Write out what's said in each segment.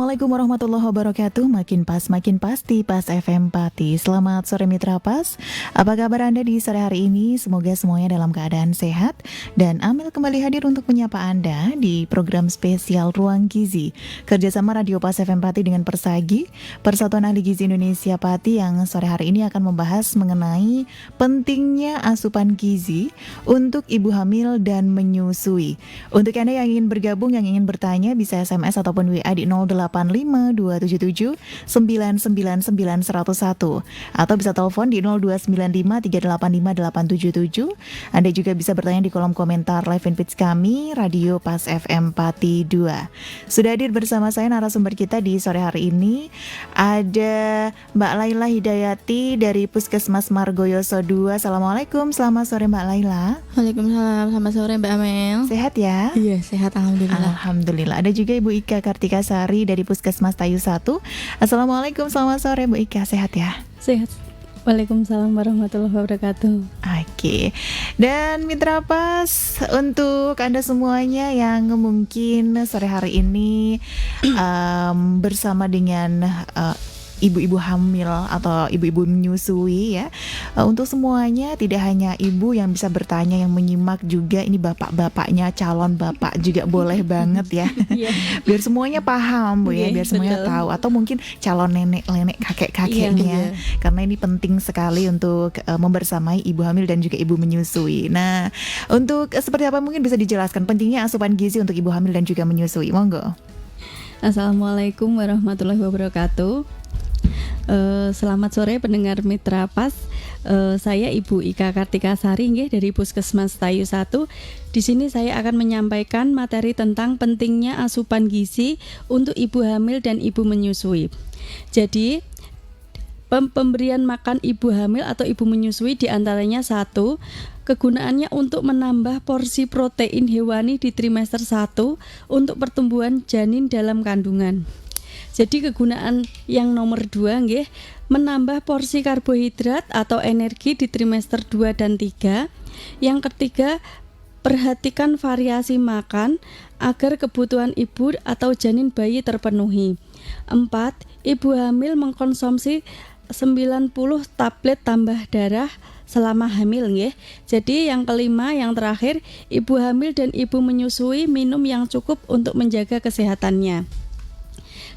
Assalamualaikum warahmatullahi wabarakatuh. Makin pas, makin pasti, Pas FM Pati. Selamat sore Mitra Pas. Apa kabar Anda di sore hari ini? Semoga semuanya dalam keadaan sehat. Dan Amel kembali hadir untuk menyapa Anda di program spesial Ruang Gizi kerjasama Radio Pas FM Pati dengan Persagi, Persatuan Ahli Gizi Indonesia Pati, yang sore hari ini akan membahas mengenai pentingnya asupan gizi untuk ibu hamil dan menyusui. Untuk Anda yang ingin bergabung, yang ingin bertanya, bisa SMS ataupun WA di 085277999101 atau bisa telepon di 02953858877. Anda juga bisa bertanya di kolom komentar live fanpage kami Radio Pas FM Pati 2. Sudah hadir bersama saya narasumber kita di sore hari ini ada Mbak Laila Hidayati dari Puskesmas Margoyoso 2. Assalamualaikum, selamat sore Mbak Laila. Waalaikumsalam, selamat sore Mbak Amel. Sehat ya? Iya, sehat alhamdulillah. Alhamdulillah. Ada juga Ibu Ika Kartika Sari dari Puskesmas Tayu 1. Assalamualaikum, selamat sore Bu Ika, sehat ya? Sehat. Waalaikumsalam warahmatullahi wabarakatuh. Oke. Dan Mitra Pas, untuk Anda semuanya yang mungkin sore hari ini bersama dengan ibu-ibu hamil atau ibu-ibu menyusui ya, untuk semuanya, tidak hanya ibu yang bisa bertanya, yang menyimak juga, ini bapak-bapaknya, calon bapak juga boleh banget ya. Biar semuanya paham Bu ya, biar semuanya tahu, atau mungkin calon nenek-nenek, kakek-kakeknya, karena ini penting sekali untuk membersamai ibu hamil dan juga ibu menyusui. Nah, untuk seperti apa mungkin bisa dijelaskan pentingnya asupan gizi untuk ibu hamil dan juga menyusui, monggo. Assalamualaikum warahmatullahi wabarakatuh. Selamat sore pendengar Mitra Pas. Saya Ibu Ika Kartika Sari nggih dari Puskesmas Tayu 1. Di sini saya akan menyampaikan materi tentang pentingnya asupan gizi untuk ibu hamil dan ibu menyusui. Jadi, pemberian makan ibu hamil atau ibu menyusui diantaranya satu, kegunaannya untuk menambah porsi protein hewani di trimester 1 untuk pertumbuhan janin dalam kandungan. Jadi kegunaan yang nomor 2 nggih, menambah porsi karbohidrat atau energi di trimester 2 dan 3. Yang ketiga, perhatikan variasi makan agar kebutuhan ibu atau janin bayi terpenuhi. 4, ibu hamil mengkonsumsi 90 tablet tambah darah selama hamil nggih. Jadi yang kelima, yang terakhir, ibu hamil dan ibu menyusui minum yang cukup untuk menjaga kesehatannya.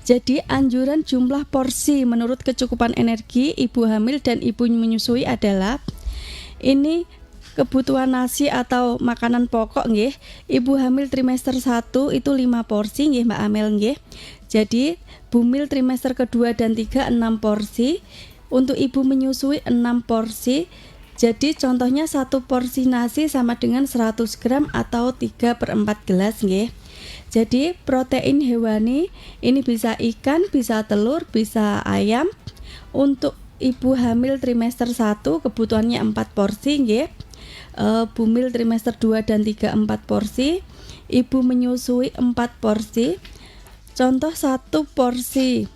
Jadi anjuran jumlah porsi menurut kecukupan energi ibu hamil dan ibu menyusui adalah ini kebutuhan nasi atau makanan pokok nggih. Ibu hamil trimester 1 itu 5 porsi nggih Mbak Amel nggih. Jadi bumil trimester kedua dan 3 6 porsi. Untuk ibu menyusui 6 porsi. Jadi contohnya 1 porsi nasi sama dengan 100 gram atau 3/4 gelas nggih. Jadi protein hewani ini bisa ikan, bisa telur, bisa ayam. Untuk ibu hamil trimester 1 kebutuhannya 4 porsi nggih. Bumil trimester 2 dan 3 4 porsi. Ibu menyusui 4 porsi. Contoh 1 porsi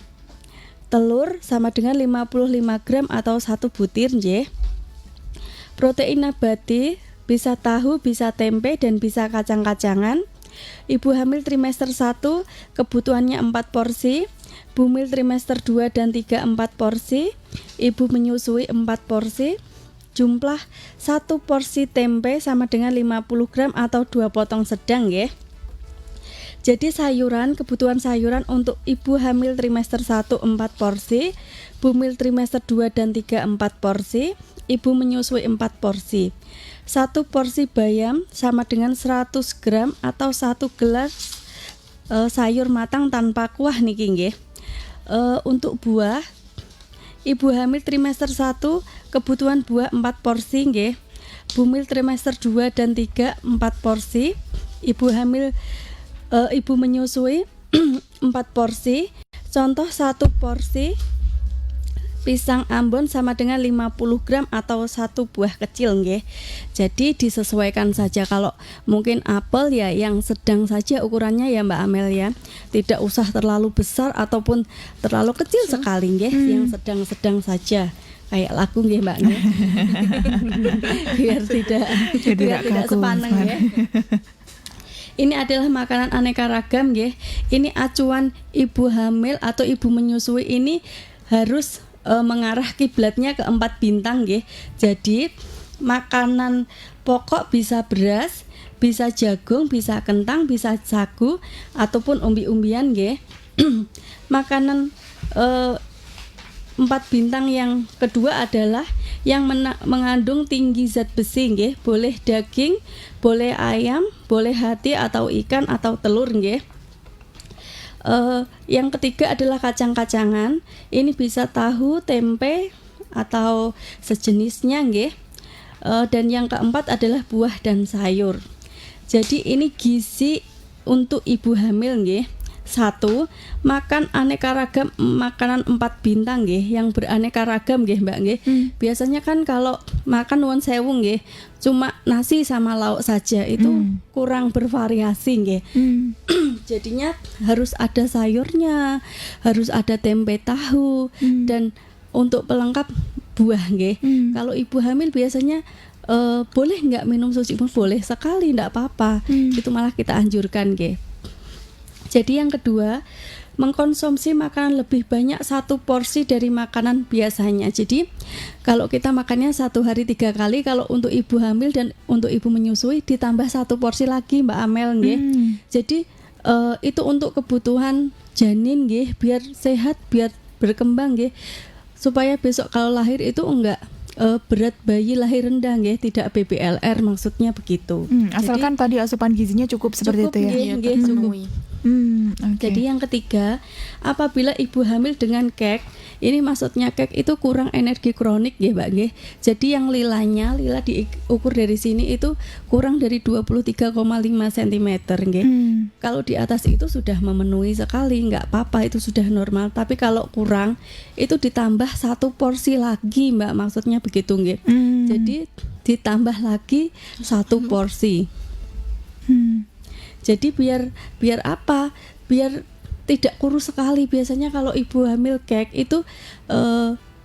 telur sama dengan 55 gram atau 1 butir nggih. Protein nabati bisa tahu, bisa tempe, dan bisa kacang-kacangan. Ibu hamil trimester 1 kebutuhannya 4 porsi. Bumil trimester 2 dan 3 4 porsi. Ibu menyusui 4 porsi. Jumlah 1 porsi tempe sama dengan 50 gram atau 2 potong sedang nggih. Jadi kebutuhan sayuran untuk ibu hamil trimester 1 4 porsi, bumil trimester 2 dan 3 4 porsi, ibu menyusui 4 porsi. 1 porsi bayam sama dengan 100 gram atau 1 gelas sayur matang tanpa kuah niki nggih. Untuk buah, ibu hamil trimester 1 kebutuhan buah 4 porsi nggih. Bumil trimester 2 dan 3 4 porsi. Ibu menyusui 4 porsi. Contoh 1 porsi pisang Ambon sama dengan 50 gram atau 1 buah kecil nggih. Jadi disesuaikan saja, kalau mungkin apel ya yang sedang saja ukurannya ya Mbak Amel ya. Tidak usah terlalu besar ataupun terlalu kecil sekali nggih, yang sedang-sedang saja. Kayak lagu nggih Mbak nggih. biar tidak sepaneng ya. Ini adalah makanan aneka ragam nggih. Ini acuan ibu hamil atau ibu menyusui ini harus mengarah kiblatnya ke 4 bintang nggih. Jadi makanan pokok bisa beras, bisa jagung, bisa kentang, bisa sagu ataupun umbi-umbian nggih. Makanan 4 bintang yang kedua adalah yang mengandung tinggi zat besi nggih. Boleh daging, boleh ayam, boleh hati atau ikan atau telur nggih. Yang ketiga adalah kacang-kacangan. Ini bisa tahu, tempe atau sejenisnya nggih. Dan yang keempat adalah buah dan sayur. Jadi ini gizi untuk ibu hamil nggih. 1. Makan aneka ragam makanan 4 bintang nggih, yang beraneka ragam nggih Mbak nggih. Biasanya kan kalau makan nuwun sewu nggih, cuma nasi sama lauk saja itu kurang bervariasi nggih. Jadinya harus ada sayurnya, harus ada tempe tahu dan untuk pelengkap buah nggih. Kalau ibu hamil biasanya boleh nggak minum susu pun boleh sekali, nggak apa-apa. Itu malah kita anjurkan nggih. Jadi yang kedua, mengkonsumsi makanan lebih banyak 1 porsi dari makanan biasanya. Jadi kalau kita makannya 1 hari 3 kali, kalau untuk ibu hamil dan untuk ibu menyusui ditambah 1 porsi lagi Mbak Amel nggih. Jadi itu untuk kebutuhan janin nggih, biar sehat, biar berkembang nggih. Supaya besok kalau lahir itu enggak berat bayi lahir rendah nggih, tidak BBLR maksudnya begitu. Asalkan tadi asupan gizinya cukup seperti itu ya. Nggih, cukup. Okay. Jadi yang ketiga, apabila ibu hamil dengan kek, ini maksudnya kek itu kurang energi kronik ya Mbak nggih. Jadi yang lila diukur dari sini itu kurang dari 23,5 cm nggih. Kalau di atas itu sudah memenuhi sekali, nggak apa-apa, itu sudah normal. Tapi kalau kurang itu ditambah 1 porsi lagi Mbak, maksudnya begitu nggih. Jadi ditambah lagi 1 porsi. Jadi biar apa? Biar tidak kurus sekali. Biasanya kalau ibu hamil kek itu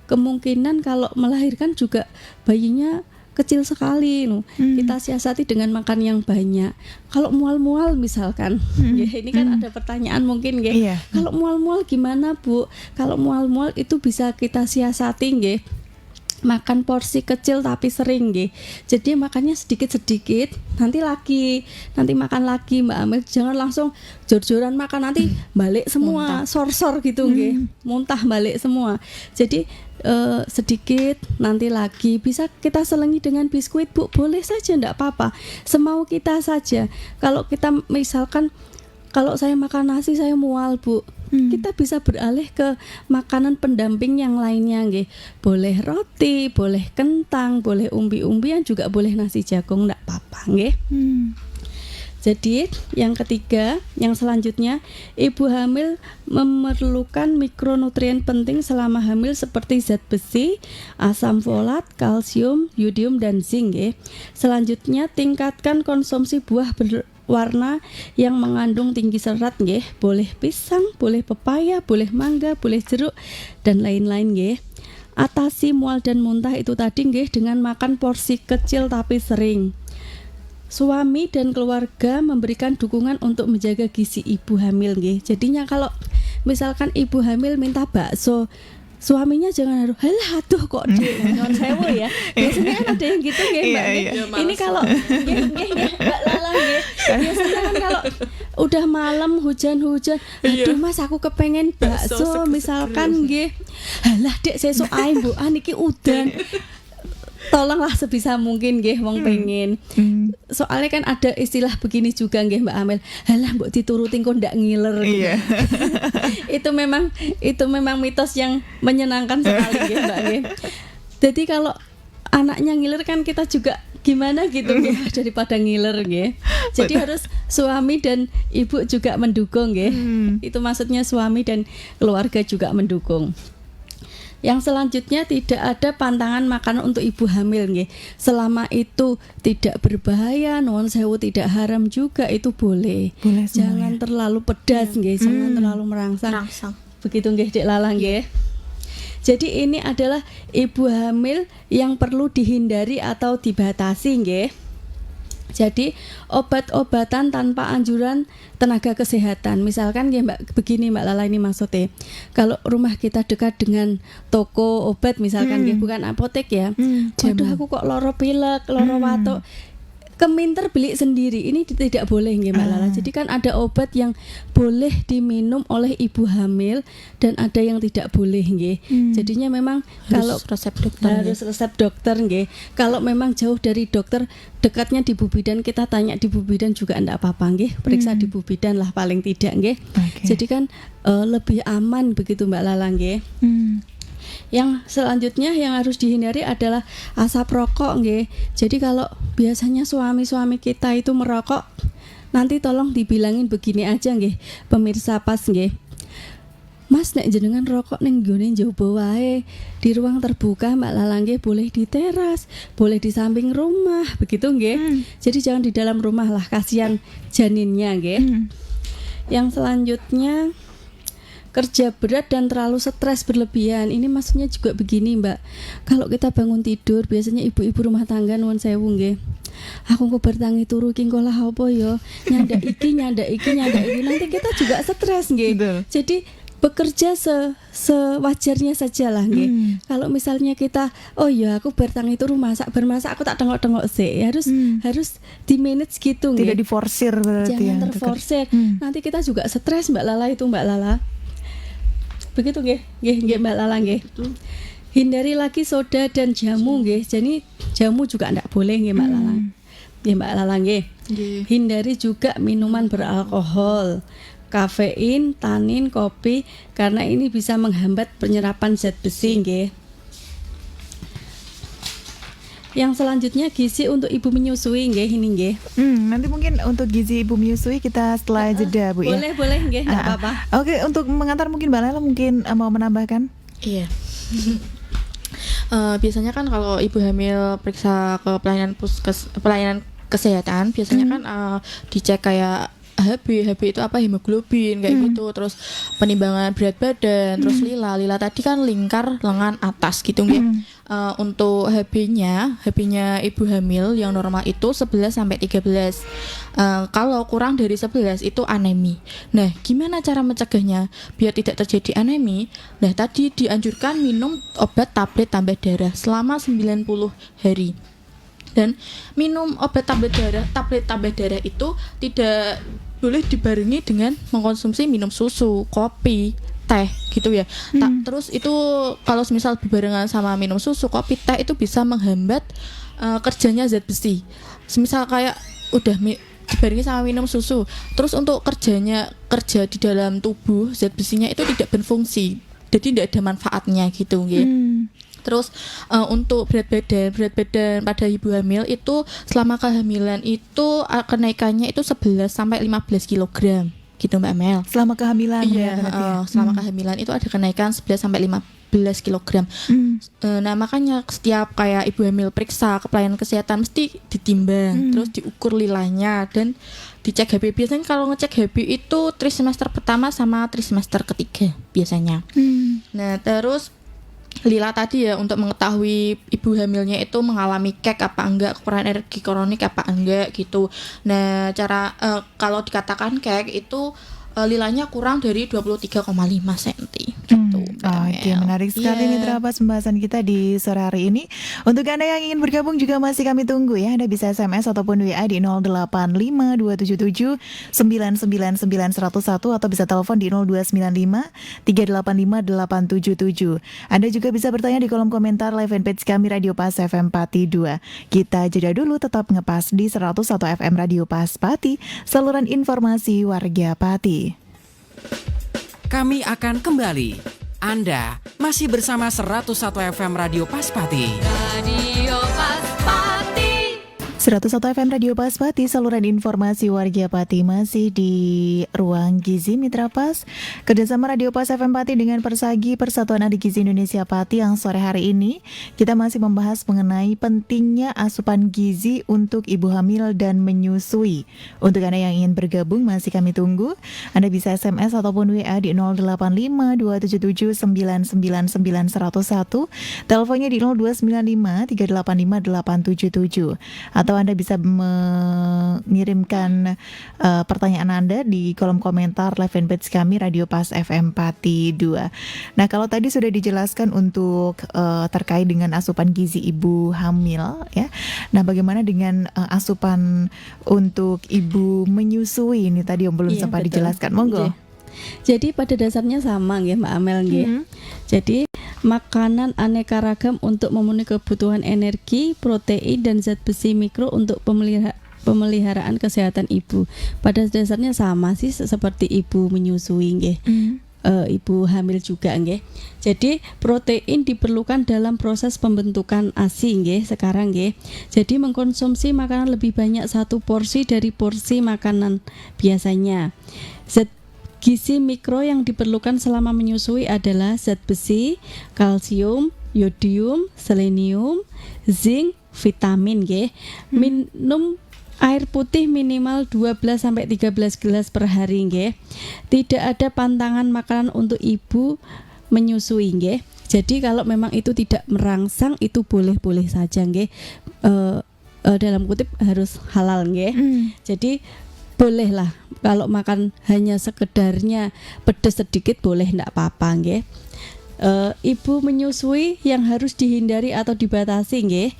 kemungkinan kalau melahirkan juga bayinya kecil sekali. Kita siasati dengan makan yang banyak. Kalau mual-mual misalkan, ya, ini kan ada pertanyaan mungkin ya. Kalau mual-mual gimana Bu? Kalau mual-mual itu bisa kita siasati nggih. Makan porsi kecil tapi sering nggih. Jadi makannya sedikit-sedikit, nanti makan lagi Mbak Amel. Jangan langsung jor-joran makan, nanti balik semua, sor-sor gitu nggih. Muntah balik semua. Jadi sedikit, nanti lagi. Bisa kita selengi dengan biskuit Bu, boleh saja, enggak apa-apa. Semau kita saja. Kalau kita misalkan, kalau saya makan nasi saya mual Bu, kita bisa beralih ke makanan pendamping yang lainnya nggih. Boleh roti, boleh kentang, boleh umbi-umbian, juga boleh nasi jagung, enggak apa-apa nggih. Jadi yang ketiga, yang selanjutnya, ibu hamil memerlukan mikronutrien penting selama hamil seperti zat besi, asam folat, kalsium, yodium dan zinc nggih. Selanjutnya tingkatkan konsumsi buah warna yang mengandung tinggi serat nggih. Boleh pisang, boleh pepaya, boleh mangga, boleh jeruk dan lain-lain nggih. Atasi mual dan muntah itu tadi nggih dengan makan porsi kecil tapi sering. Suami dan keluarga memberikan dukungan untuk menjaga gizi ibu hamil nggih. Jadinya kalau misalkan ibu hamil minta bakso, suaminya jangan harus halah aduh kok non sewu ya. Biasanya kan ada yang gitu nggih Mbak. Ini kalau nggih Mbak Lala nggih. Biasanya kan kalau udah malam hujan-hujan, aduh Mas aku kepengen bakso misalkan nggih. Halah Dek sesuk ae mbok niki udan. Tolonglah sebisa mungkin nggih wong pengen. Soalnya kan ada istilah begini juga nggih Mbak Amel. Halah mbok diturutin kok ndak ngiler gitu. Itu memang mitos yang menyenangkan sekali nggih Mbak nggih. Jadi kalau anaknya ngiler kan kita juga gimana gitu nggih daripada ngiler nggih. Jadi harus suami dan ibu juga mendukung nggih. Itu maksudnya suami dan keluarga juga mendukung. Yang selanjutnya, tidak ada pantangan makanan untuk ibu hamil nggih. Selama itu tidak berbahaya, nuwun sewu tidak haram juga, itu boleh. Jangan terlalu pedas nggih, jangan terlalu merangsang. Begitu nggih Dek Lala nggih. Jadi ini adalah ibu hamil yang perlu dihindari atau dibatasi nggih. Jadi obat-obatan tanpa anjuran tenaga kesehatan. Misalkan ya Mbak, begini Mbak Lala, ini maksudnya. Kalau rumah kita dekat dengan toko obat misalkan ya, bukan apotek ya. Waduh, aku kok loro pilek, loro watuk. Keminter beli sendiri, ini tidak boleh nggih Mbak Lala. Jadi kan ada obat yang boleh diminum oleh ibu hamil dan ada yang tidak boleh nggih. Jadinya memang kalau resep dokter harus resep dokter nggih. Kalau memang jauh dari dokter, dekatnya di Bu Bidan, kita tanya di Bu Bidan juga enggak apa-apa nggih. Periksa di Bu Bidan lah paling tidak nggih. Jadi kan lebih aman begitu Mbak Lala nggih. Yang selanjutnya yang harus dihindari adalah asap rokok nggih. Jadi kalau biasanya suami-suami kita itu merokok, nanti tolong dibilangin begini aja nggih, pemirsa pas nggih. Mas, nek jenengan rokok ning nggone njaba wae, di ruang terbuka Mbak Lala nggih, boleh di teras, boleh di samping rumah, begitu nggih. Jadi jangan di dalam rumah lah, kasihan janinnya nggih. Yang selanjutnya kerja berat dan terlalu stres berlebihan. Ini maksudnya juga begini Mbak, kalau kita bangun tidur, biasanya ibu-ibu rumah tangga nuwun sewu nggih, aku kok bertangi turu ki ngolah apa ya, nyandak iki nanti kita juga stres nggih. Jadi bekerja sewajarnya saja lah nggih. Kalau misalnya kita, oh ya aku bertangi turu bermasak aku tak tengok-tengok sih, harus di manage gitu nggih. Tidak diforsir berarti. Jangan terforsir. Nanti kita juga stres Mbak Lala itu Mbak Lala. Begitu nggih Mbak Lala nggih. Hindari lagi soda dan jamu nggih. Jadi jamu juga enggak boleh nggih Mbak Lala. Nggih Mbak Lala nggih. Hindari juga minuman beralkohol, kafein, tanin, kopi, karena ini bisa menghambat penyerapan zat besi nggih. Yang selanjutnya gizi untuk ibu menyusui nggih, ini nggih. Nanti mungkin untuk gizi ibu menyusui kita setelah jeda Bu ya. Boleh nggih, enggak apa-apa. Oke, untuk mengantar mungkin Mbak Lela mungkin mau menambahkan? Iya. Biasanya kan kalau ibu hamil periksa ke pelayanan kesehatan, biasanya kan dicek kayak HB itu apa, hemoglobin kayak gitu, terus penimbangan berat badan, terus lila tadi kan lingkar lengan atas gitu nggih. Untuk HB-nya ibu hamil yang normal itu 11 sampai 13. Kalau kurang dari 11 itu anemi. Nah, gimana cara mencegahnya biar tidak terjadi anemi? Nah, tadi dianjurkan minum obat tablet tambah darah selama 90 hari. Dan minum obat tablet tambah darah itu tidak boleh dibarengi dengan mengkonsumsi minum susu, kopi, teh gitu ya. Terus itu kalau misal berbarengan sama minum susu, kopi, teh itu bisa menghambat kerjanya zat besi. Semisal kayak udah dibarengi sama minum susu, terus untuk kerja di dalam tubuh zat besinya itu tidak berfungsi. Jadi tidak ada manfaatnya gitu nggih. Terus untuk berat badan pada ibu hamil itu selama kehamilan itu kenaikannya itu 11 sampai 15 kg gitu Mbak Mel. Selama kehamilan selama kehamilan itu ada kenaikan 11 sampai 15 kg. Nah, makanya setiap kayak ibu hamil periksa ke pelayanan kesehatan mesti ditimbang, terus diukur lilanya dan dicek HB. Biasanya kalau ngecek HB itu trimester pertama sama trimester ketiga biasanya. Nah, terus lila tadi ya, untuk mengetahui ibu hamilnya itu mengalami kek apa enggak, kekurangan energi kronik apa enggak gitu. Nah, cara kalau dikatakan kek itu lilanya kurang dari 23,5 cm gitu. Oke, menarik sekali Mitra Pas pembahasan kita di sore hari ini. Untuk Anda yang ingin bergabung juga masih kami tunggu ya. Anda bisa SMS ataupun WA di 085277999101 atau bisa telepon di 0295385877. Anda juga bisa bertanya di kolom komentar live fanpage kami Radio Pas FM Pati 2. Kita jeda dulu, tetap ngepas di 101 FM Radio Pas Pati, saluran informasi warga Pati. Kami akan kembali. Anda masih bersama 101 FM Radio Pas Pati. Radio Pas Pati. 101 FM Radio Pas Pati, saluran informasi warga Pati, masih di ruang gizi Mitra Pas. Kerjasama Radio Pas FM Pati dengan Persagi, Persatuan Ahli Gizi Indonesia Pati, yang sore hari ini kita masih membahas mengenai pentingnya asupan gizi untuk ibu hamil dan menyusui. Untuk Anda yang ingin bergabung masih kami tunggu. Anda bisa SMS ataupun WA di 085277999101, teleponnya di 0295385877, atau atau Anda bisa mengirimkan pertanyaan Anda di kolom komentar live fanpage kami Radio Pas FM Pati 2. Nah, kalau tadi sudah dijelaskan untuk terkait dengan asupan gizi ibu hamil ya. Nah, bagaimana dengan asupan untuk ibu menyusui ini tadi yang belum Iya, sempat betul. dijelaskan. Monggo. Nggih. Jadi pada dasarnya sama nggih Mbak Amel nggih. Jadi makanan aneka ragam untuk memenuhi kebutuhan energi, protein dan zat besi mikro untuk pemeliharaan kesehatan ibu. Pada dasarnya sama sih seperti ibu menyusui nggih. Ibu hamil juga nggih. Jadi protein diperlukan dalam proses pembentukan ASI nggih sekarang nggih. Jadi mengkonsumsi makanan lebih banyak 1 porsi dari porsi makanan biasanya. Zat gizi mikro yang diperlukan selama menyusui adalah zat besi, kalsium, yodium, selenium, zinc, vitamin nggih. Minum air putih minimal 12 sampai 13 gelas per hari nggih. Tidak ada pantangan makanan untuk ibu menyusui nggih. Jadi kalau memang itu tidak merangsang itu boleh-boleh saja nggih. Dalam kutip harus halal nggih. Jadi bolehlah kalau makan hanya sekedarnya pedas sedikit boleh ndak apa-apa nggih. Ibu menyusui yang harus dihindari atau dibatasi nggih.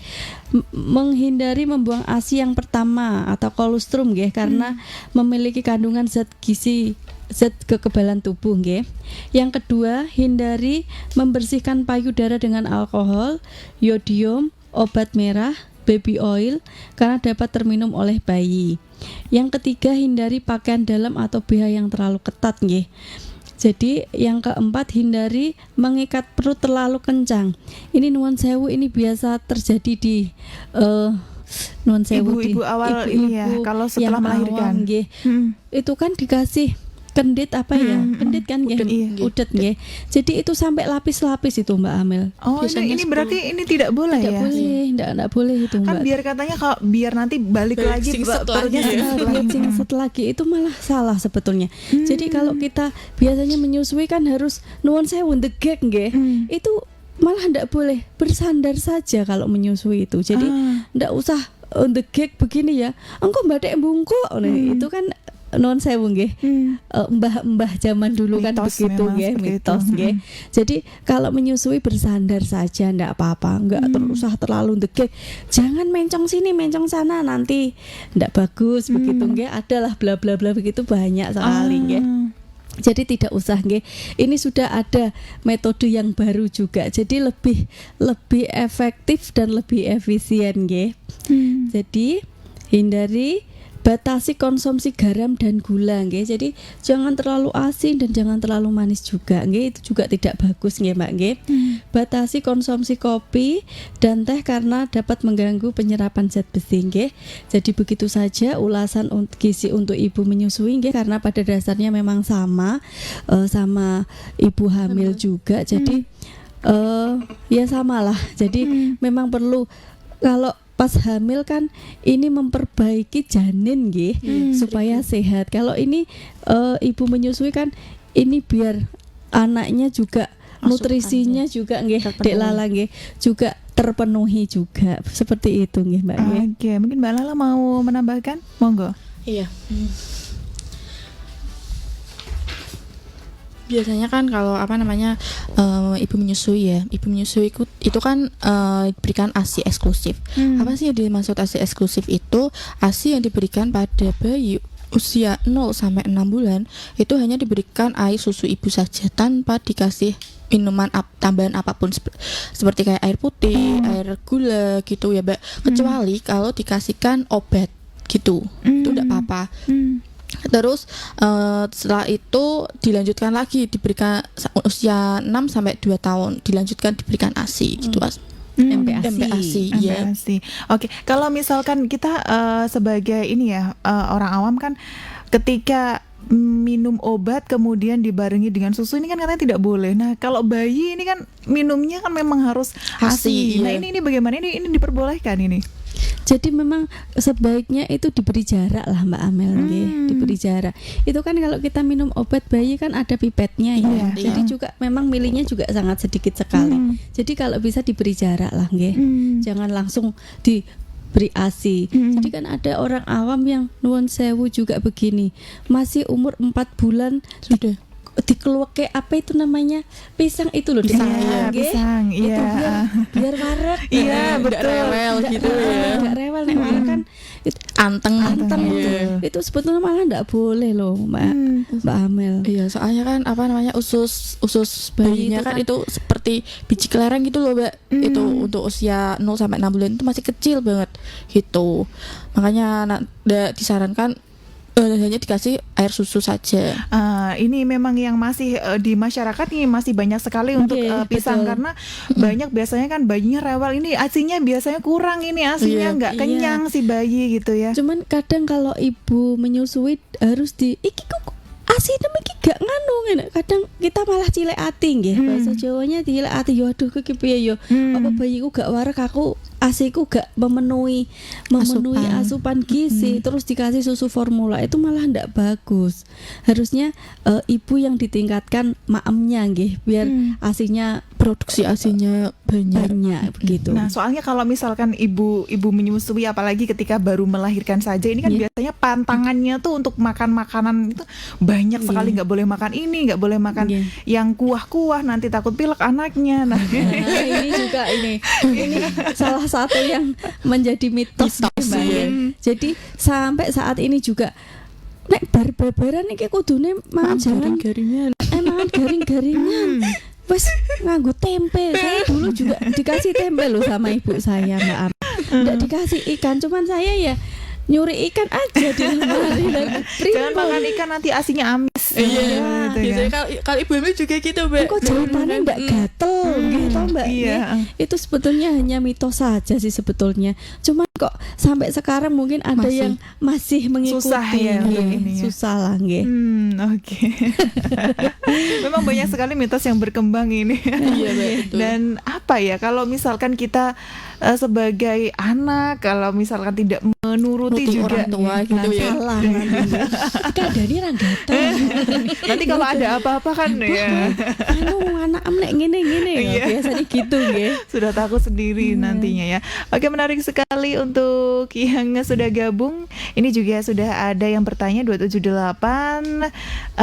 Menghindari membuang ASI yang pertama atau kolostrum nggih karena memiliki kandungan zat gizi zat kekebalan tubuh nggih. Yang kedua, hindari membersihkan payudara dengan alkohol, yodium, obat merah, baby oil karena dapat terminum oleh bayi. Yang ketiga, hindari pakaian dalam atau BH yang terlalu ketat nggih. Jadi yang keempat, hindari mengikat perut terlalu kencang. Ini nuwun sewu, ini biasa terjadi di nuwun sewu Ibu-ibu awal ini ya, kalau setelah yang melahirkan. awam, nggih. Itu kan dikasih kendit apa ya? Kendit kan nggih, udet nggih. Jadi itu sampai lapis-lapis itu Mbak Amel. Oh, ini berarti ini tidak boleh Tidak ya? boleh, enggak boleh itu Mbak. Kan biar katanya kalau biar nanti balik lagi singset perutnya lagi. Singset lagi itu malah salah sebetulnya. Jadi kalau kita biasanya menyusui kan harus nuwun sewu ndegek nggih. Itu malah ndak boleh, bersandar saja kalau menyusui itu. Jadi ndak usah ndegek begini ya. Engko mbadek bungkuk. Itu kan non sewu nggih. Mbah-mbah zaman dulu kan Mitos begitu memang nggih, seperti mitos itu. nggih. Jadi kalau menyusui bersandar saja ndak apa-apa, enggak usah terlalu ndegek. Jangan mencong sini, mencong sana, nanti ndak bagus begitu nggih. Adalah bla bla bla begitu banyak sekali nggih. Jadi tidak usah nggih. Ini sudah ada metode yang baru juga. Jadi lebih efektif dan lebih efisien nggih. Jadi hindari batasi konsumsi garam dan gula nggih. Jadi jangan terlalu asin dan jangan terlalu manis juga nggih. Itu juga tidak bagus nggih Mbak nggih. Batasi konsumsi kopi dan teh karena dapat mengganggu penyerapan zat besi nggih. Jadi begitu saja ulasan gizi untuk ibu menyusui nggih, karena pada dasarnya memang sama sama ibu hamil juga. Jadi ya samalah. Jadi memang perlu kalau pas hamil kan ini memperbaiki janin nggih supaya sehat. Kalau ini ibu menyusui kan ini biar anaknya juga nutrisinya juga nggih Dek Lala nggih juga terpenuhi juga. Seperti itu nggih Mbak nggih. Oke, mungkin Mbak Lala mau menambahkan? Monggo. Iya. Biasanya kan kalau ibu menyusui ya, ibu menyusui itu kan diberikan ASI eksklusif. Apa sih yang dimaksud ASI eksklusif itu? ASI yang diberikan pada bayi usia 0 sampai 6 bulan itu hanya diberikan air susu ibu saja tanpa dikasih minuman tambahan apapun seperti kayak air putih, air gula gitu ya, Mbak. Kecuali kalau dikasihkan obat gitu. Itu enggak apa-apa. Terus setelah itu dilanjutkan lagi diberikan usia 6 sampai 2 tahun dilanjutkan diberikan ASI gitu. MPASI, ya. MPASI. Oke, kalau misalkan kita sebagai ini ya orang awam kan ketika minum obat kemudian dibarengi dengan susu ini kan katanya tidak boleh. Nah, kalau bayi ini kan minumnya kan memang harus ASI. Nah, iya. ini bagaimana ini diperbolehkan ini? Jadi memang sebaiknya itu diberi jarak lah Mbak Amel nggih, diberi jarak. Itu kan kalau kita minum obat bayi kan ada pipetnya ya. Iya. Jadi juga memang milihnya juga sangat sedikit sekali. Jadi kalau bisa diberi jarak lah nggih. Jangan langsung beri ASI. Jadi kan ada orang awam yang nuwun sewu juga begini, masih umur 4 bulan Sudah. dikeluake apa itu namanya, pisang itu loh, Iya, nggih. pisang, Itu iya. biar warak. Iya, Nggak betul. rewel gitu ya. Nggak rewel nek warak kan itu Anteng. anteng Iya. itu sebetulnya malah nggak boleh loh Mbak Amel. Iya, soalnya kan apa namanya, usus bayinya Bayi itu kan kan- itu seperti biji kelereng gitu loh, Mbak. Itu untuk usia 0 sampai 6 bulan itu masih kecil banget gitu. Makanya disarankan hanya dikasih air susu saja. Ini memang yang masih di masyarakat nih masih banyak sekali untuk Iya, pisang, betul. karena banyak biasanya kan bayinya rewel, ini asinya biasanya kurang, ini asinya Iya. nggak Iya. kenyang si bayi gitu ya. Cuman kadang kalau ibu menyusui harus iki kok asine iki gak nganu ngene. Kadang kita malah cilek ati nggih. Bahasa Jawanya cilek ati, yo aduh iki piye yo. Apa bayiku gak warak, aku asiku gak memenuhi asupan gizi, terus dikasih susu formula, itu malah ndak bagus. Harusnya ibu yang ditingkatkan maemnya nggih, biar asinya Produksi asinya banyak begitu. Nah, soalnya kalau misalkan ibu menyusui, apalagi ketika baru melahirkan saja, ini kan Iya. biasanya pantangannya tuh untuk makan makanan itu banyak sekali. Nggak boleh makan ini, nggak boleh makan Iya. yang kuah-kuah, nanti takut pilek anaknya. Nah, Nah, ini juga ini salah satu yang menjadi mitos, nih, Mbak. iya. Jadi sampai saat ini juga nek bar-baran iki kudune mangan jangan garing-garingan. mangan garing-garingan. Wes nganggo tempe. Saya dulu juga dikasih tempe loh sama ibu saya, Mbak Am. Nggak dikasih ikan, cuman saya ya nyuri ikan aja di lemari dan jangan makan ikan, nanti asinya amis. Iya, gitu kan. biasanya kalau ibu hamil juga gitu, Mbak. kok jawabannya nggak gatel gitu Mbak. Iya. Itu sebetulnya hanya mitos saja sih sebetulnya. Cuman kok sampai sekarang mungkin ada Masih. yang masih mengikuti. Susah ya untuk Nggih, ini ya. susah lah nggih. Oke. Memang banyak sekali mitos yang berkembang ini. Iya, Mbak, betul. Dan apa ya, kalau misalkan kita sebagai anak, kalau misalkan tidak menuruti Nuruti juga orang tua gitu nanti, ya. Salah nanti. Kadani ra gatel. nanti kalau ada apa-apa kan ya Anu anak am nek ngene-ngene ya. Iya. Biasanya gitu nggih. sudah takut sendiri nantinya ya. Oke, menarik sekali untuk yang sudah gabung. Ini juga sudah ada yang bertanya 278,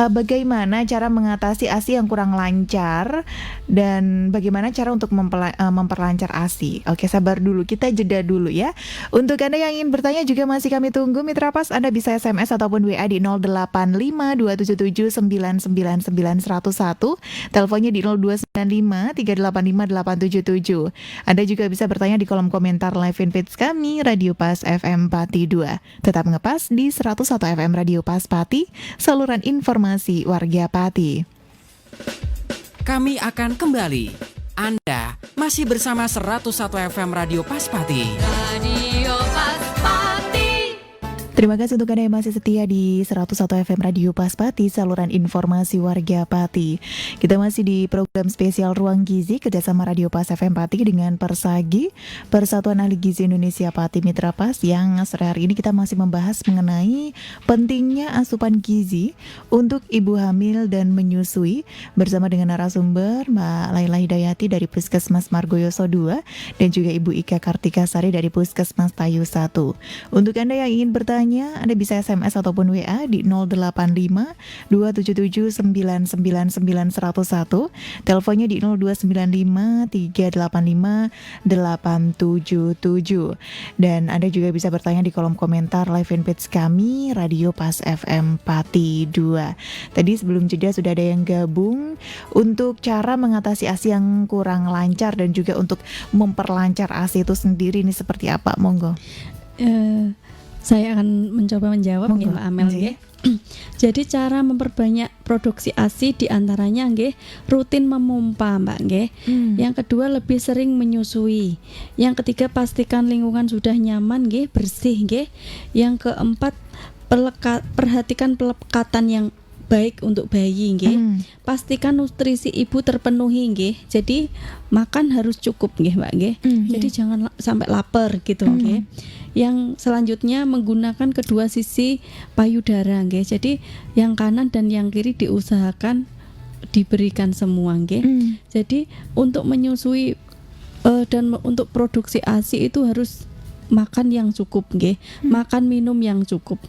bagaimana cara mengatasi ASI yang kurang lancar dan bagaimana cara untuk memperlancar ASI. Oke, sabar dulu, kita jeda dulu ya. Untuk Anda yang ingin bertanya juga masih kami tunggu, Mitra Pas. Anda bisa SMS ataupun WA di 085277999101, teleponnya di 0295385877. Anda juga bisa bertanya di kolom komentar live fanpage kami Radio Pas FM Pati 2. Tetap ngepas di 101 FM Radio Pas Pati, saluran informasi warga Pati. Kami akan kembali. Anda masih bersama 101 FM Radio Paspati. Radio Paspati. Terima kasih untuk Anda yang masih setia di 101 FM Radio Paspati, saluran informasi warga Pati. Kita masih di program spesial Ruang Gizi kerjasama Radio Pas FM Pati dengan Persagi, Persatuan Ahli Gizi Indonesia Pati Mitra Pas, yang sore hari ini kita masih membahas mengenai pentingnya asupan gizi untuk ibu hamil dan menyusui bersama dengan narasumber Mbak Laila Hidayati dari Puskesmas Margoyoso 2 dan juga Ibu Ika Kartikasari dari Puskesmas Tayu 1. Untuk Anda yang ingin bertanya, Anda bisa SMS ataupun WA di 085 277 999 101, teleponnya di 0295 385 877. Dan Anda juga bisa bertanya di kolom komentar live fanpage kami Radio Pas FM Pati 2. Tadi sebelum jeda sudah ada yang gabung untuk cara mengatasi ASI yang kurang lancar dan juga untuk memperlancar ASI itu sendiri, ini seperti apa? Monggo. Saya akan mencoba menjawab Monggo, nggih Mbak Amel nggih. nggih. Jadi cara memperbanyak produksi ASI diantaranya nggih rutin memompa Mbak nggih. Yang kedua lebih sering menyusui. Yang ketiga pastikan lingkungan sudah nyaman nggih, bersih nggih. Yang keempat perhatikan pelekatan yang baik untuk bayi nggih. Pastikan nutrisi ibu terpenuhi nggih. Jadi makan harus cukup nggih Mbak nggih. Jadi jangan sampai lapar gitu nggih. Yang selanjutnya menggunakan kedua sisi payudara nggih. Jadi yang kanan dan yang kiri diusahakan diberikan semua nggih. Jadi untuk menyusui dan untuk produksi ASI itu harus makan yang cukup nggih, makan minum yang cukup.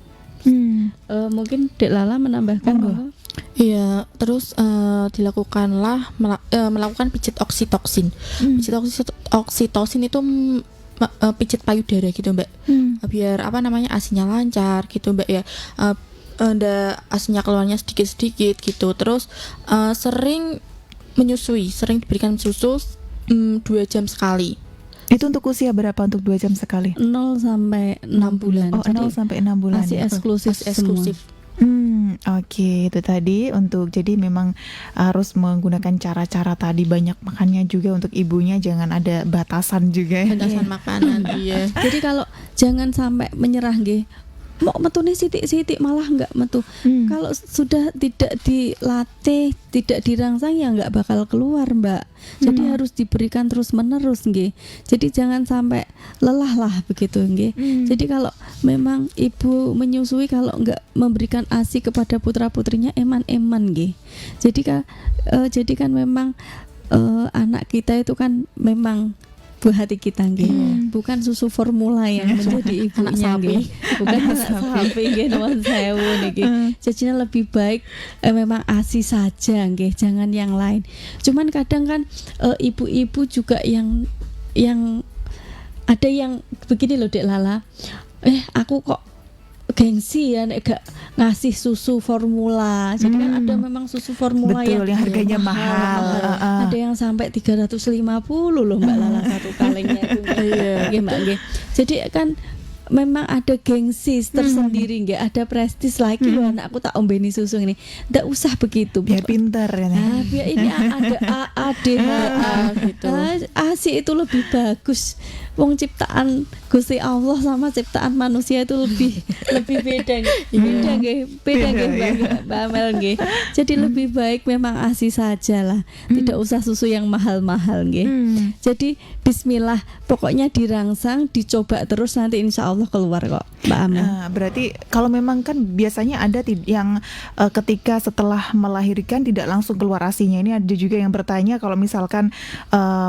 Mungkin Dek Lala menambahkan bahwa Iya, terus dilakukanlah melakukan pijat oksitoksin. Pijat oksitosin itu pijat payudara gitu Mbak, biar apa namanya asinya lancar gitu Mbak ya. Ada asinya keluarnya sedikit-sedikit gitu. Terus sering menyusui, sering diberikan susu 2 jam sekali. Itu untuk usia berapa untuk 2 jam sekali? 0 sampai 6 bulan. Oh, 0 sampai 6 bulan. Masih ya? eksklusif Eksklusif. Oke, itu tadi untuk jadi memang harus menggunakan cara-cara tadi, banyak makannya juga untuk ibunya, jangan ada batasan juga. Batasan makanan. Iya. Jadi kalau jangan sampai menyerah nggih. Mau metune sithik-sithik malah enggak metu. Kalau sudah tidak dilatih, tidak dirangsang ya enggak bakal keluar, Mbak. Jadi harus diberikan terus-menerus nggih. Jadi jangan sampai lelah lah begitu nggih. Jadi kalau memang ibu menyusui kalau enggak memberikan ASI kepada putra-putrinya eman-eman nggih. Jadi kan memang anak kita itu kan memang buah hati kita nggih. Bukan susu formula yang menjadi ibunya nggih. Bukan anak sapi nggih nuwun sewu niki. Jadinya lebih baik memang ASI saja nggih, jangan yang lain. Cuman kadang kan ibu-ibu juga yang ada yang begini loh Dek Lala. Aku kok gengsi ya nek gak ngasih susu formula. Jadi kan ada memang susu formula Betul, yang harganya mahal. Ada yang sampai 350 loh Mbak Lala satu kalengnya itu. Nggih Mbak nggih. Jadi kan memang ada gengsi tersendiri nggih, ada prestis lagi loh anakku tak ombeni susu ini. Ndak usah begitu. Biar pinter ya. Biar ini ada ADHA gitu. ASI itu lebih bagus. Wong ciptaan Gusti Allah sama ciptaan manusia itu lebih beda nggih. Beda nggih Mbak Amel nggih. Jadi lebih baik memang ASI saja lah. Tidak usah susu yang mahal-mahal nggih. Jadi bismillah, pokoknya dirangsang, dicoba terus nanti insya Allah keluar kok Mbak Amel. Berarti kalau memang kan biasanya ada yang ketika setelah melahirkan tidak langsung keluar ASInya. Ini ada juga yang bertanya kalau misalkan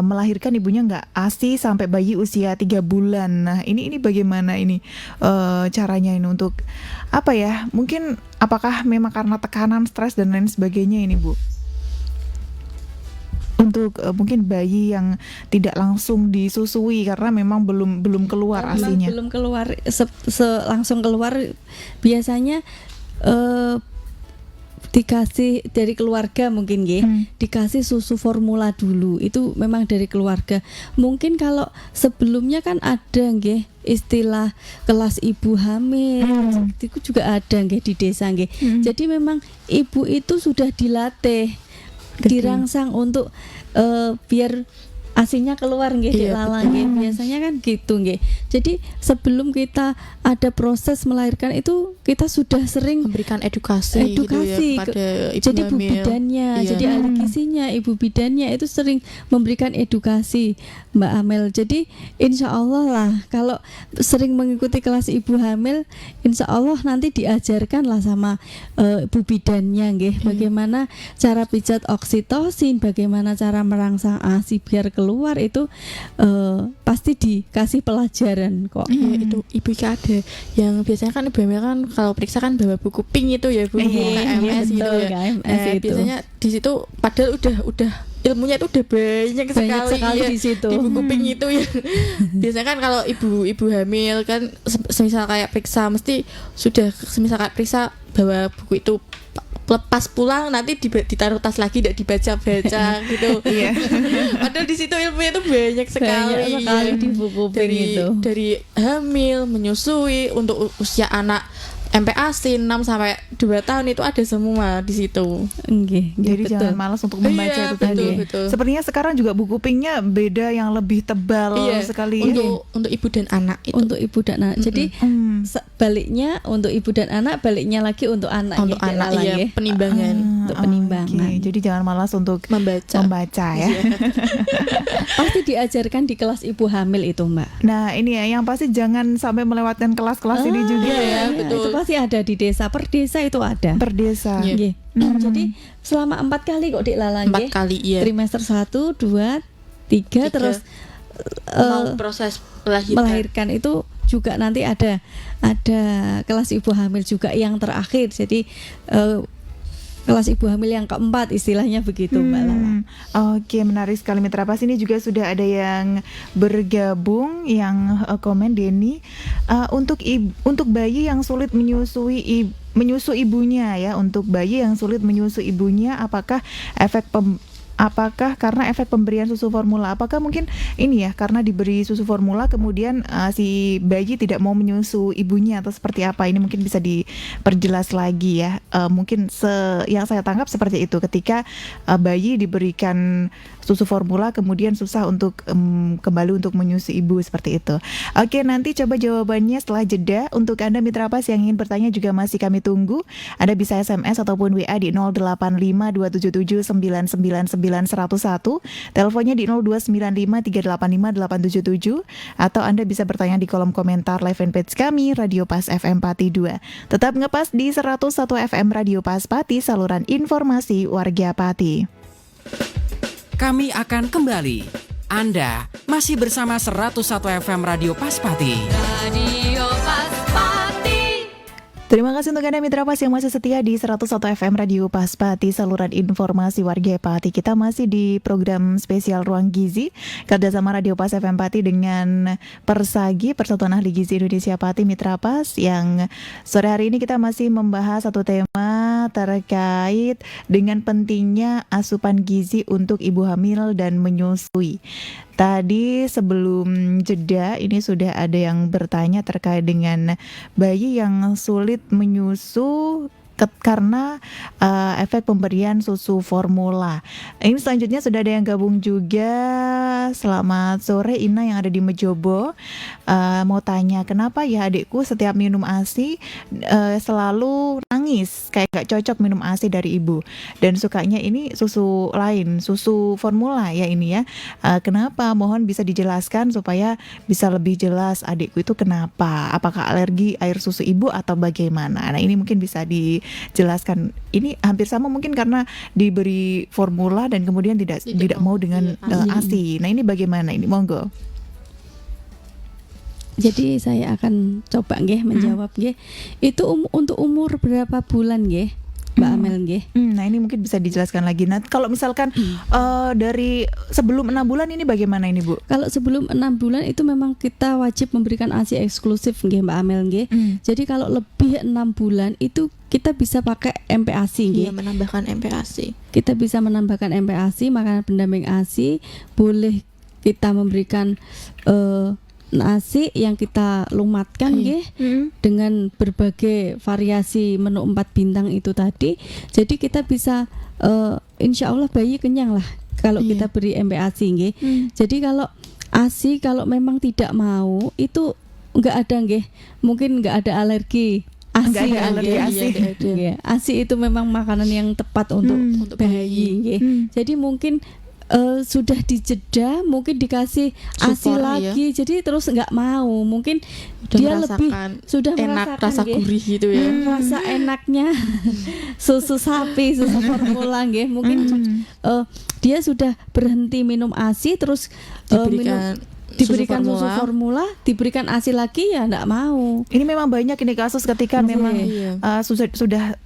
melahirkan ibunya nggak ASI sampai bayi usia 3 bulan. Nah ini bagaimana ini caranya ini untuk apa ya? Mungkin apakah memang karena tekanan, stres dan lain sebagainya ini Bu? Untuk mungkin bayi yang tidak langsung disusui karena memang belum keluar ASInya. Belum keluar langsung keluar biasanya dikasih dari keluarga mungkin dikasih susu formula dulu, itu memang dari keluarga. Mungkin kalau sebelumnya kan ada istilah kelas ibu hamil, itu juga ada di desa Jadi memang ibu itu sudah dilatih, dirangsang untuk biar ASInya keluar Dek Lala biasanya kan gitu Jadi sebelum kita ada proses melahirkan itu kita sudah sering memberikan edukasi gitu ya, kepada ibu jadi hamil. ibu bidannya, jadi ahli gizinya, ibu bidannya itu sering memberikan edukasi Mbak Amel. Jadi insya Allah lah kalau sering mengikuti kelas ibu hamil, insya Allah nanti diajarkan lah sama ibu bidannya bagaimana cara pijat oksitosin, bagaimana cara merangsang ASI biar keluar itu pasti dikasih pelajaran kok. Itu Ibu Ika ada yang biasanya kan ibu hamil kan kalau periksa kan bawa buku pink itu ya Bu, KMS gitu ya. KMS itu. Biasanya di situ padahal udah ilmunya itu udah banyak sekali di situ. Di buku pink itu ya. Biasanya kan kalau ibu hamil kan semisal kayak periksa mesti sudah semisal kayak periksa bawa buku itu lepas pulang nanti ditaruh tas lagi, tidak dibaca-baca gitu. Padahal di situ ilmunya itu banyak sekali di buku pink itu. Dari hamil, menyusui, untuk usia anak MPASI 6 sampai 2 tahun itu ada semua di situ. Jadi betul. jangan malas untuk membaca itu tadi. Betul. Sepertinya sekarang juga buku pinknya beda yang lebih tebal sekali. Untuk ibu dan anak itu. Untuk ibu dan anak. Jadi baliknya untuk ibu dan anak, baliknya lagi untuk anak. Untuk anak penimbangan. Untuk penimbangan. Jadi jangan malas untuk membaca ya. Pasti diajarkan di kelas ibu hamil itu Mbak. Nah ini ya yang pasti jangan sampai melewatkan kelas-kelas ini juga ya. Betul. Itu pasti ada di desa, per desa itu ada. Per desa. Jadi selama 4 kali kok Dek Lala 4 kali Trimester 1, 2, 3 terus mau proses melahirkan. melahirkan itu juga nanti ada kelas ibu hamil juga yang terakhir. Jadi kelas ibu hamil yang keempat istilahnya begitu Mbak Lala. Oke, menarik sekali Mitra Pas. Ini juga sudah ada yang bergabung, yang komen Denny, untuk bayi yang sulit menyusu ibunya ya, untuk bayi yang sulit menyusu ibunya, apakah karena efek pemberian susu formula? Apakah mungkin ini ya, karena diberi susu formula kemudian si bayi tidak mau menyusu ibunya, atau seperti apa? Ini mungkin bisa diperjelas lagi ya. Mungkin yang saya tangkap seperti itu, ketika bayi diberikan susu formula kemudian susah untuk kembali untuk menyusu ibu, seperti itu. Oke, nanti coba jawabannya setelah jeda. Untuk Anda Mitra Pas yang ingin bertanya juga masih kami tunggu. Anda bisa SMS ataupun WA di 085277999101, teleponnya di 0295385877, atau Anda bisa bertanya di kolom komentar live fanpage kami Radio Pas FM Pati 2. Tetap ngepas di 101 FM Radio Pas Pati, saluran informasi warga Pati. Kami akan kembali. Anda masih bersama 101 FM Radio Pas Pati. Radio Pas Pati. Terima kasih untuk Anda Mitra Pas yang masih setia di 101 FM Radio Pas Pati, saluran informasi warga Pati. Kita masih di program spesial Ruang Gizi kerjasama Radio Pas FM Pati dengan Persagi, Persatuan Ahli Gizi Indonesia Pati Mitra Pas, yang sore hari ini kita masih membahas satu tema terkait dengan pentingnya asupan gizi untuk ibu hamil dan menyusui. Tadi sebelum jeda ini sudah ada yang bertanya terkait dengan bayi yang sulit menyusu karena efek pemberian susu formula. Ini selanjutnya sudah ada yang gabung juga. Selamat sore, Ina yang ada di Mejobo. Mau tanya, kenapa ya adikku setiap minum ASI selalu nangis, kayak gak cocok minum ASI dari ibu, dan sukanya ini susu lain, susu formula ya ini ya. Kenapa? Mohon bisa dijelaskan supaya bisa lebih jelas adikku itu kenapa. Apakah alergi air susu ibu atau bagaimana? Nah, ini mungkin bisa dijelaskan. Ini hampir sama mungkin karena diberi formula dan kemudian tidak mau dengan ASI. Nah, ini bagaimana ini? Monggo. Jadi saya akan coba nggih menjawab nggih. Itu untuk umur berapa bulan nggih, Mbak Amel nggih? Nah, ini mungkin bisa dijelaskan lagi. Nah, kalau misalkan dari sebelum 6 bulan ini bagaimana ini, Bu? Kalau sebelum 6 bulan itu memang kita wajib memberikan ASI eksklusif nggih Mbak Amel nggih. Jadi kalau lebih 6 bulan itu kita bisa pakai MPASI nggih. Iya, menambahkan MPASI. Kita bisa menambahkan MPASI, makanan pendamping ASI. Boleh kita memberikan nasi yang kita lumatkan nggih dengan berbagai variasi menu 4 bintang itu tadi. Jadi kita bisa insya Allah bayi kenyang lah kalau kita beri MPASI nggih. Jadi kalau ASI kalau memang tidak mau itu enggak ada nggih. Mungkin enggak ada alergi ASI. Enggak ada alergi ASI. Iya, ASI itu memang makanan yang tepat untuk bayi nggih. Jadi mungkin sudah dijeda, mungkin dikasih ASI lagi, jadi terus nggak mau, mungkin dia lebih sudah enak, merasakan rasa gurih gitu ya, rasa enaknya susu sapi, susu formula nggih. Mungkin dia sudah berhenti minum ASI, terus diberikan susu formula, diberikan ASI lagi ya enggak mau. Ini memang banyak ini kasus ketika memang sudah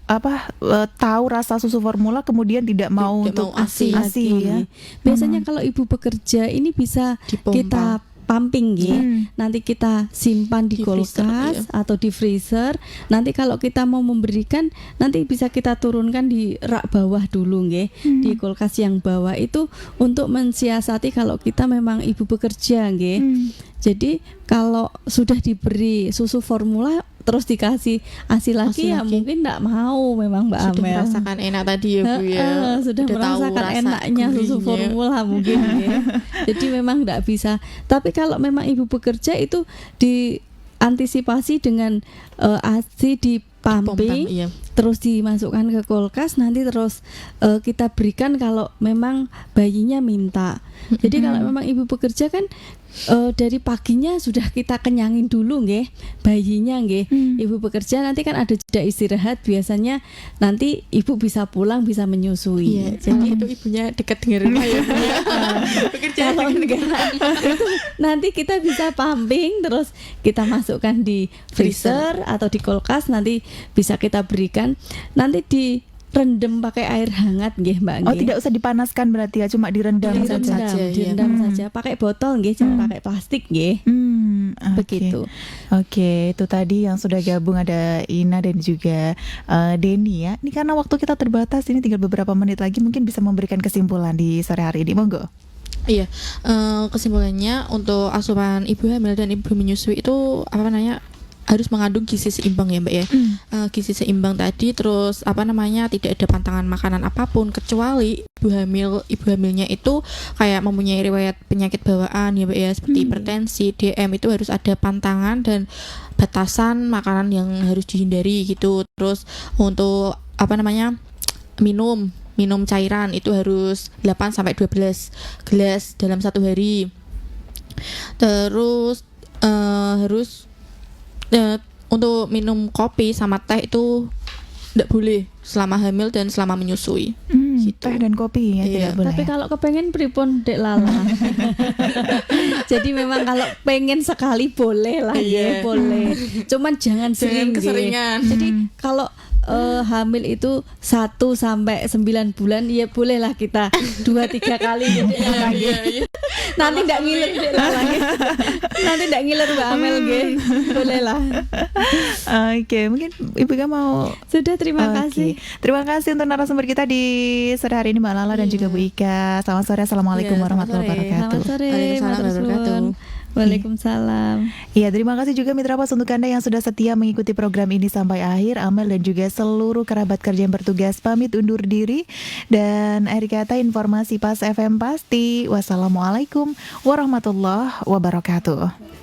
tahu rasa susu formula kemudian tidak mau untuk ASI ya. Biasanya kalau ibu bekerja ini bisa kita pumping ya. Nanti kita simpan di kulkas atau di freezer. Nanti kalau kita mau memberikan, nanti bisa kita turunkan di rak bawah dulu nggih. Di kulkas yang bawah itu untuk mensiasati kalau kita memang ibu bekerja nggih. Jadi kalau sudah diberi susu formula terus dikasih ASI lagi ya mungkin enggak mau memang Mbak Amel. Sudah merasakan enak tadi ya Bu ya. Sudah merasakan enaknya susu formula mungkin ya. Jadi memang enggak bisa. Tapi kalau memang ibu bekerja itu diantisipasi dengan ASI di pumping terus dimasukkan ke kulkas, nanti terus kita berikan kalau memang bayinya minta. Jadi kalau memang ibu bekerja kan dari paginya sudah kita kenyangin dulu nggih bayinya nggih. Ibu bekerja nanti kan ada jeda istirahat, biasanya nanti ibu bisa pulang bisa menyusui. Iya, jadi itu ibunya dekat dengan rumah ya. Bekerja Kalau enggak itu nanti kita bisa pumping, terus kita masukkan di freezer atau di kulkas, nanti bisa kita berikan, nanti direndam pakai air hangat nggih Mbak Oh, nggih. tidak usah dipanaskan berarti ya, cuma direndam Direndam saja. saja, iya. direndam saja pakai botol nggih, jangan pakai plastik nggih. Oke. Begitu. Oke, itu tadi yang sudah gabung ada Ina dan juga Denny ya. Ini karena waktu kita terbatas, ini tinggal beberapa menit lagi, mungkin bisa memberikan kesimpulan di sore hari ini, monggo. Iya, kesimpulannya untuk asupan ibu hamil dan ibu menyusui itu apa namanya harus mengandung gizi seimbang ya Mbak ya. Gizi seimbang tadi, terus apa namanya tidak ada pantangan makanan apapun kecuali ibu hamilnya itu kayak mempunyai riwayat penyakit bawaan ya Mbak ya, seperti hipertensi, DM, itu harus ada pantangan dan batasan makanan yang harus dihindari gitu. Terus untuk apa namanya minum cairan itu harus 8 sampai 12 gelas dalam satu hari. Terus harus untuk minum kopi sama teh itu tidak boleh selama hamil dan selama menyusui. Gitu. Teh dan kopi ya, Iya. tidak boleh. Tapi ya? kalau kepengen pripun Dek Lala. Jadi memang kalau pengen sekali boleh lah ya, Iya. boleh. Cuman jangan sering nggih. keseringan. Jadi kalau hamil itu 1 sampai 9 bulan ya bolehlah kita 2-3 kali gitu. Nanti ndak ngiler Dek Lala nggih. Nanti ndak ngiler Mbak Amel nggih. Boleh lah. Oke, mungkin Ibu Ika mau. Sudah, terima Oke. kasih. Terima kasih untuk narasumber kita di sore hari ini, Mbak Lala dan juga Bu Ika. Selamat sore, assalamualaikum Iya, warahmatullahi selamat sore. wabarakatuh. Selamat sore, Waalaikumsalam matur warahmatullahi suwun. Waalaikumsalam. Iya, terima kasih juga Mitra Pas untuk Anda yang sudah setia mengikuti program ini sampai akhir. Amel dan juga seluruh kerabat kerja yang bertugas pamit undur diri. Dan akhir kata informasi Pas FM pasti. Wassalamualaikum warahmatullahi wabarakatuh.